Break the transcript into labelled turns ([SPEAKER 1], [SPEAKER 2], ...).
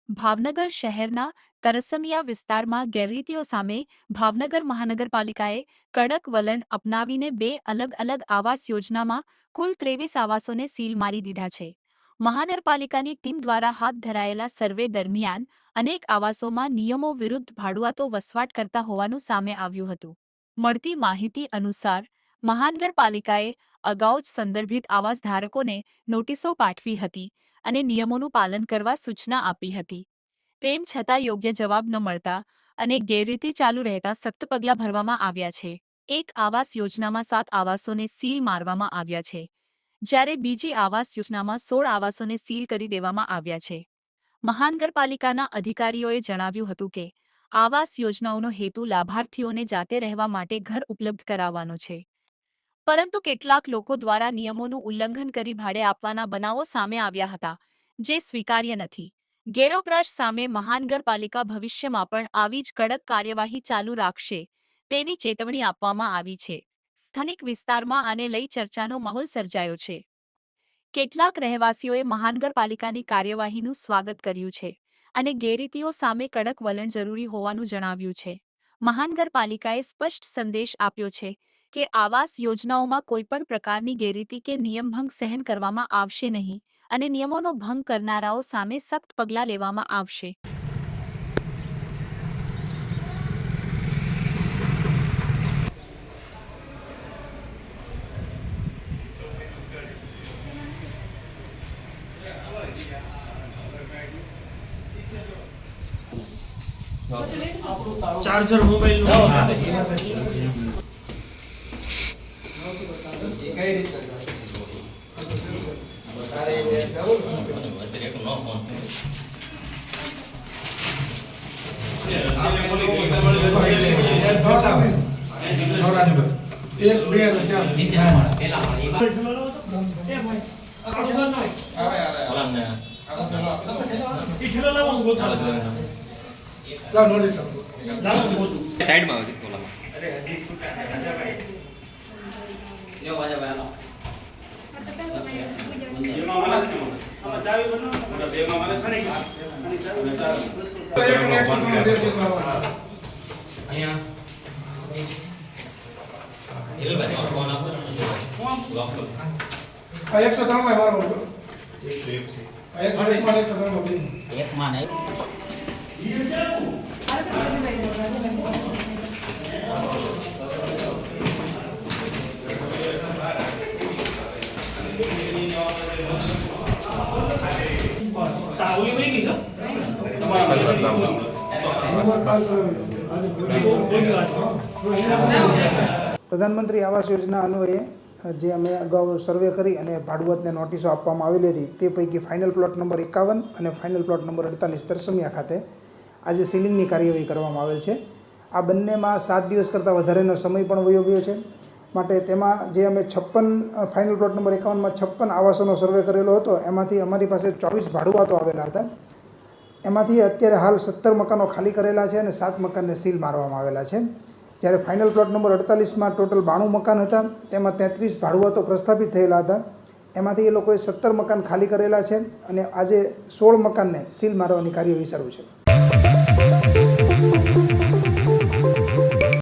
[SPEAKER 1] ભાવનગર શહેરના કરસમિયા વિસ્તારમાં ગેરરીતિઓ સામે ભાવનગર મહાનગરપાલિકાએ કડક વલણ અપનાવીને બે અલગ અલગ આવાસ યોજનામાં કુલ 23 આવાસોને સીલ મારી દીધા છે। મહાનગરપાલિકાની ટીમ દ્વારા હાથ ધરાયેલા સર્વે દરમિયાન અનેક આવાસોમાં નિયમો વિરુદ્ધ ભાડુઆતો વસવાટ કરતા હોવાનું સામે આવ્યું હતું। મળતી માહિતી અનુસાર મહાનગરપાલિકાએ અગાઉ જ સંદર્ભિત આવાસધારકોને નોટિસો પાઠવી હતી અને નિયમોનું પાલન કરવા સૂચના આપી હતી। તેમ છતાં યોગ્ય જવાબ ન મળતા અને ગેરરીતિ ચાલુ રહેતા સખ્ત પગલાં ભરવામાં આવ્યા છે। એક આવાસ યોજનામાં 7 આવાસોને સીલ મારવામાં આવ્યા છે, જ્યારે બીજી આવાસ યોજનામાં 16 આવાસોને સીલ કરી દેવામાં આવ્યા છે। મહાનગરપાલિકાના અધિકારીઓએ જણાવ્યું હતું કે આવાસ યોજનાઓનો હેતુ લાભાર્થીઓને જાતે રહેવા માટે ઘર ઉપલબ્ધ કરાવવાનો છે, પરંતુ કેટલાક લોકો દ્વારા નિયમોનું ઉલ્લંઘન કરી ભાડે આપવાના બનાવો સામે આવ્યા હતા, જે સ્વીકાર્ય નથી। ગેરવપરાશ સામે મહાનગરપાલિકા ભવિષ્યમાં પણ આવી જ કડક કાર્યવાહી ચાલુ રાખશે તેવી ચેતવણી આપવામાં આવી છે। સ્થાનિક વિસ્તારમાં આને લઈ ચર્ચાનો માહોલ સર્જાયો છે। કેટલાક રહેવાસીઓએ મહાનગરપાલિકાની કાર્યવાહીનું સ્વાગત કર્યું છે અને ગેરરીતિઓ સામે કડક વલણ જરૂરી હોવાનું જણાવ્યું છે। મહાનગરપાલિકાએ સ્પષ્ટ સંદેશ આપ્યો છે કે આવાસ યોજનાઓમાં કોઈપણ પ્રકારની ગેરરીતિ કે નિયમભંગ સહન કરવામાં આવશે નહીં અને નિયમોનો ભંગ કરનારાઓ સામે સખ્ત પગલાં લેવામાં આવશે।
[SPEAKER 2] चार्जर मोबाइल साइड में आवजे तोलाમાં અરે હજી યો વાજા ભાઈ જેમાં માલા છે આમાં ચાવી બનો અને બેમાં માલા છે ને અહીંયા એલ ભાઈ ફોન આપો હું આપો આ 103 માં મારો એક માં નહીં
[SPEAKER 3] प्रधानमंत्री आवास योजना अन्वये जे अमे अगाऊ सर्वे करी अने भाड़ुआतने नोटिसो आपवामां आवेली हती ते पैकी फाइनल प्लॉट नंबर 51 अने फाइनल प्लॉट नंबर 48 तरसमिया खाते आज सीलिंगनी कार्यवाही करवामां आवेल छे। आ बंनेमां 7 दिवस करતાં વધારેનો સમય પણ વયો ગયો છે, માટે તેમાં જે અમે 56 ફાઇનલ પ્લોટ નંબર 51 માં 56 આવાસોનો સર્વે કરેલો હતો, એમાંથી અમારી પાસે 24 ભાડુઆતો આવેલા હતા। એમાંથી અત્યારે હાલ 17 મકાનો ખાલી કરેલા છે અને 7 મકાનને સીલ મારવામાં આવેલા છે, જ્યારે ફાઇનલ પ્લોટ નંબર 48 માં ટોટલ 92 મકાન હતા, તેમાં 33 ભાડુઆતો પ્રસ્થાપિત થયેલા હતા। એમાંથી એ લોકોએ 17 મકાન ખાલી કરેલા છે અને આજે 16 મકાનને સીલ મારવાની કાર્યવાહી શરૂ છે।